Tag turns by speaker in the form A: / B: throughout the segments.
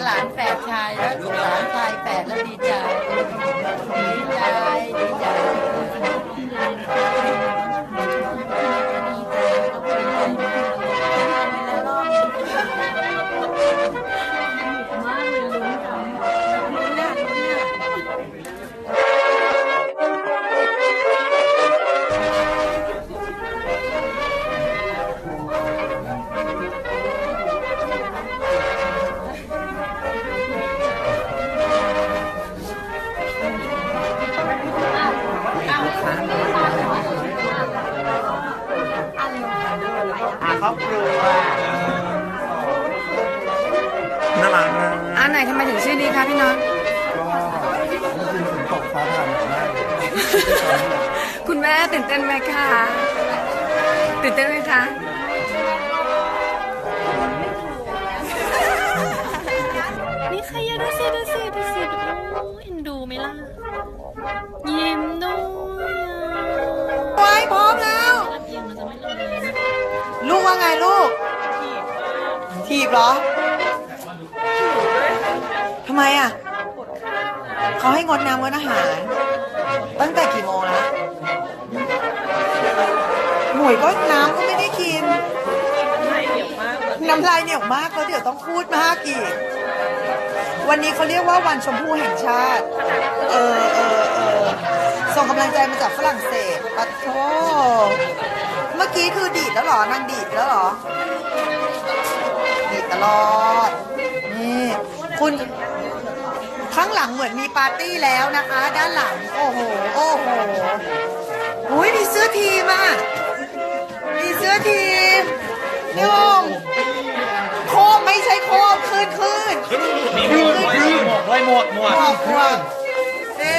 A: หลานแฝดชายแล้วหลานชายแฝดแล้วดีใจดีใจดีใจ
B: ครอบครัว
C: น่ารักนะ
D: อันไหนทำไมถึงชื่อนี้คะพี่น้อง
C: ก็เมื่อคืนฝนตกฟ้าผ่าหนักมาก
D: คุณแม่ตื่นเต้นไหมคะตื่นเต้นไหมคะ
E: นี่ใครอะดูสิดูสิดูสิเอ็นดูไหมล่ะยิ้มด้วย
D: ไว้พร้อมแล้วลูกว่าไงลูกถีบเหรอทำไมอ่ะเขาให้งดน้ำงดอาหารตั้งแต่กี่โมงแล้วหน่วยก็น้ำก็ไม่ได้กินน้ำลายเหนียวมากแล้วเดี๋ยวต้องพูดมากอีกวันนี้เขาเรียกว่าวันชมพู่แห่งชาติส่งกำลังใจมาจากฝรั่งเศสปัดโธเมื่อกี้คือดีดแล้วเหรอนางดีดแล้วเหรอดีดตลอดนี่คุณข้างหลังเหมือนมีปาร์ตี้แล้วนะคะด้านหลังโอ้โหโอ้โหอุ้ยมีเสื้อทีมอ่ะมีเสื้อทีมนี่โอมโคมไม่ใช่โคมขึ้น
B: มีหมวกด้วยหมวก
D: เอ๊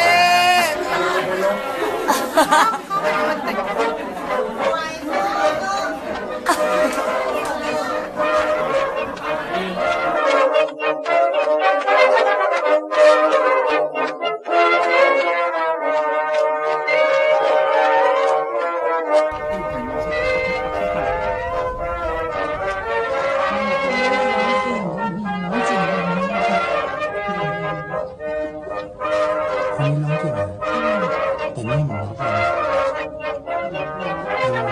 C: คนนี้ร้องเก่งนะแต่นี่เหมือนร้องเพลง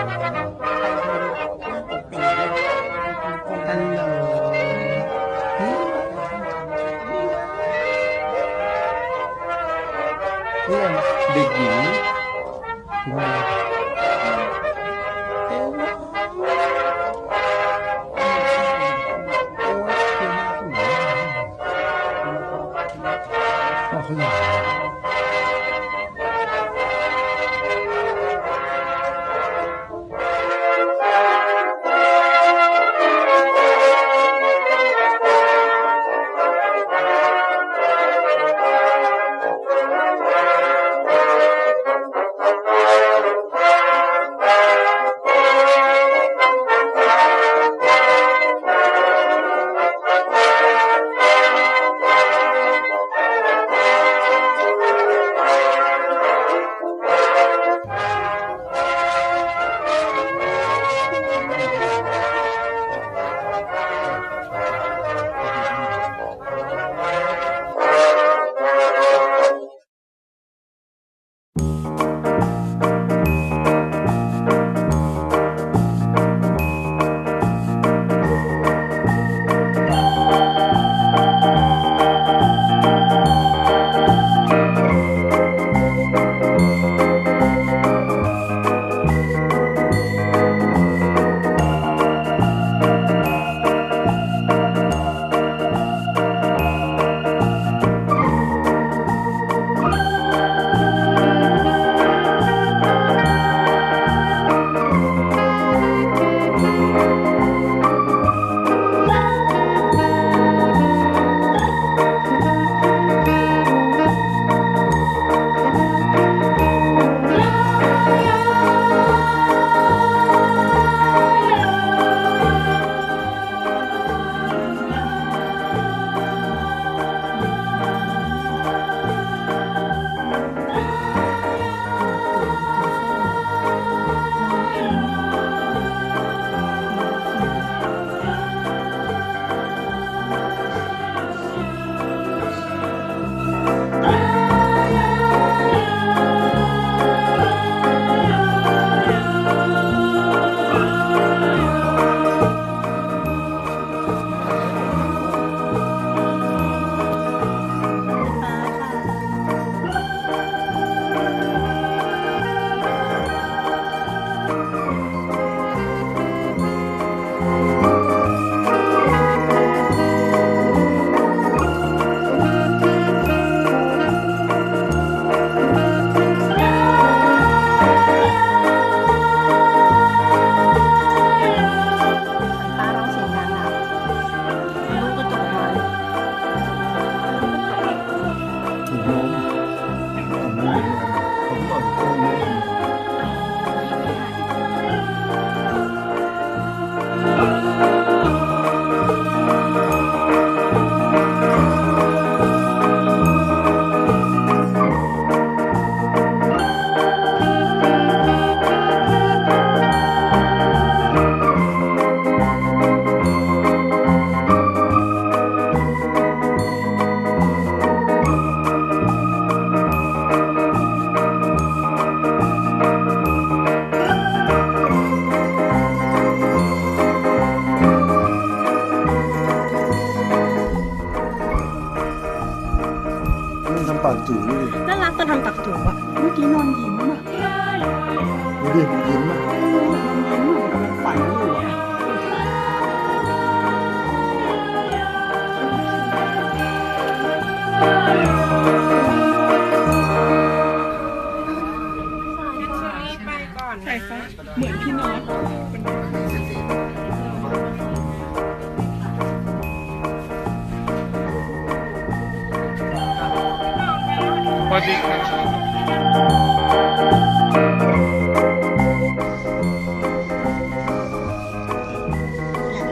B: สดีครับ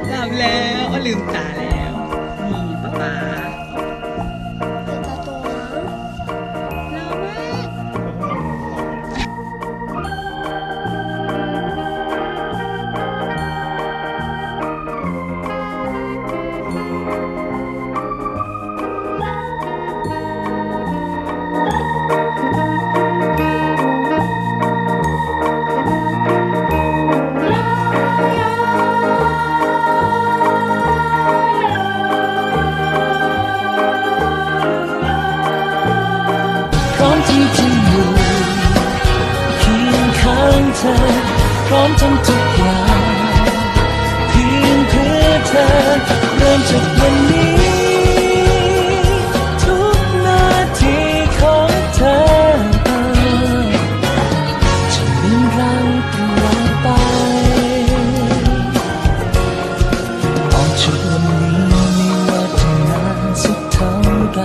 F: หลับแล้วก็ลืมตาแล้วนี่ป๊าป๊าหลับมาก
G: พร้อมที่จะอยู่เคียงข้างเธอพร้อมทำทุกอย่างเพียงเพื่อเธอเริ่มจากวันนี้ทุกนาทีของเธอจะมีเราตลอดไปออกจากวันนี้ไม่ว่าจะนานสักเท่าไร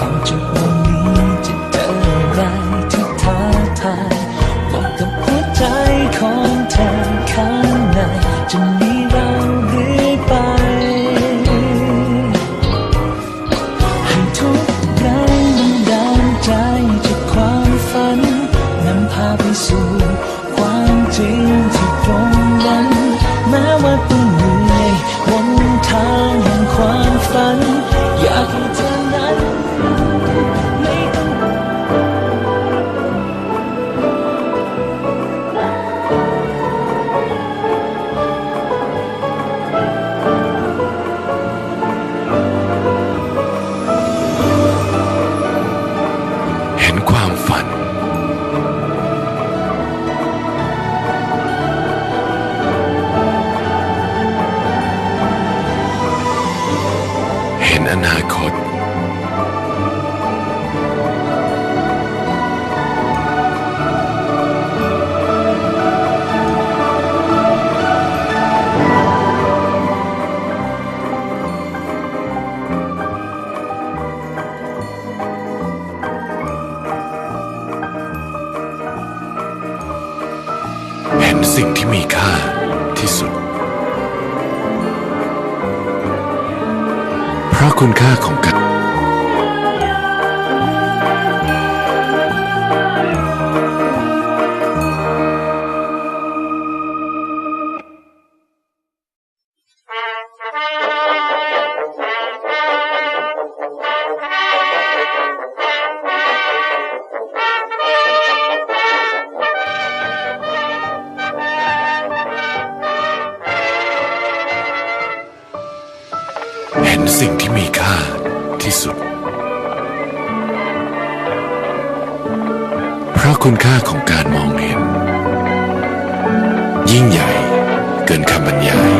G: ออกจากวันนี้จะเจออะไรที่ท้าทายบอกกับหัวใจของเธอข้างในจะมีเราเรื่อยไปให้ทุกแรงบันดาลใจจากความฝันนำพาไปสู่ความจริงที่ตรงนั้นแม้ว่าต้องเหนื่อยหนทางแห่งความฝันอยากให้เธอนั้นไม่ต้อง
H: เห็นความฝัน เห็นอนาคต เห็นสิ่งที่มีค่าที่สุด เพราะคุณค่าของการเห็นสิ่งที่มีค่าที่สุด เพราะคุณค่าของการมองเห็น ยิ่งใหญ่เกินคำบรรยาย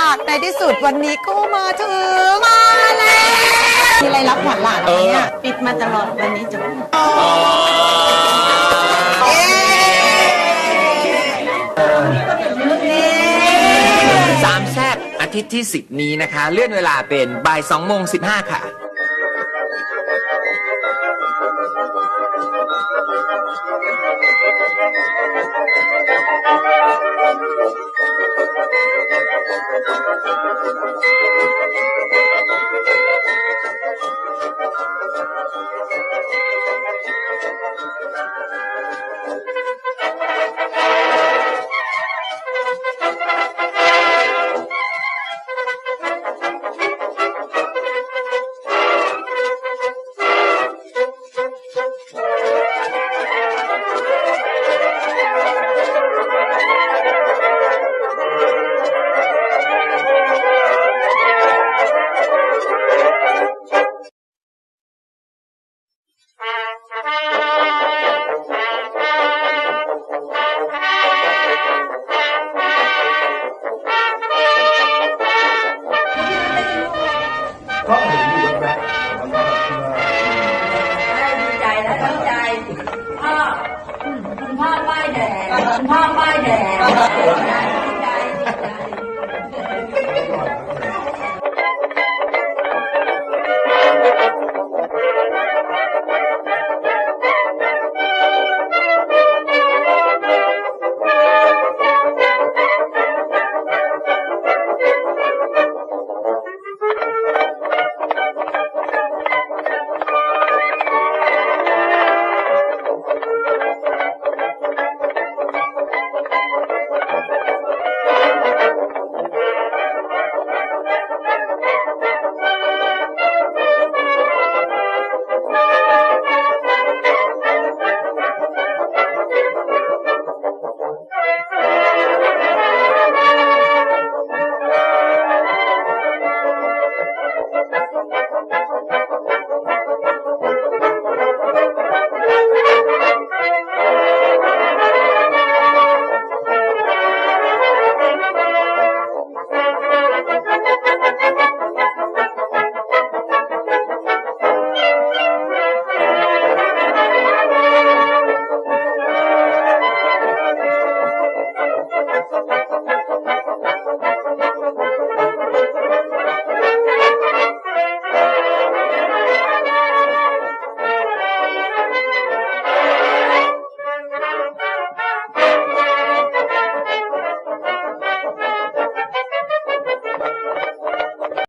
D: ากในที่สุดวันนี้ก็มาถึงมาแล้วมีอะไรรับขวัญหลานไหมเนี่ย
A: ปิดมาตลอดวันนี้จะ
I: สามแซ่บอาทิตย์ที่ 10 นี้นะคะ เลื่อนเวลาเป็นบ่าย 2:15 ค่ะ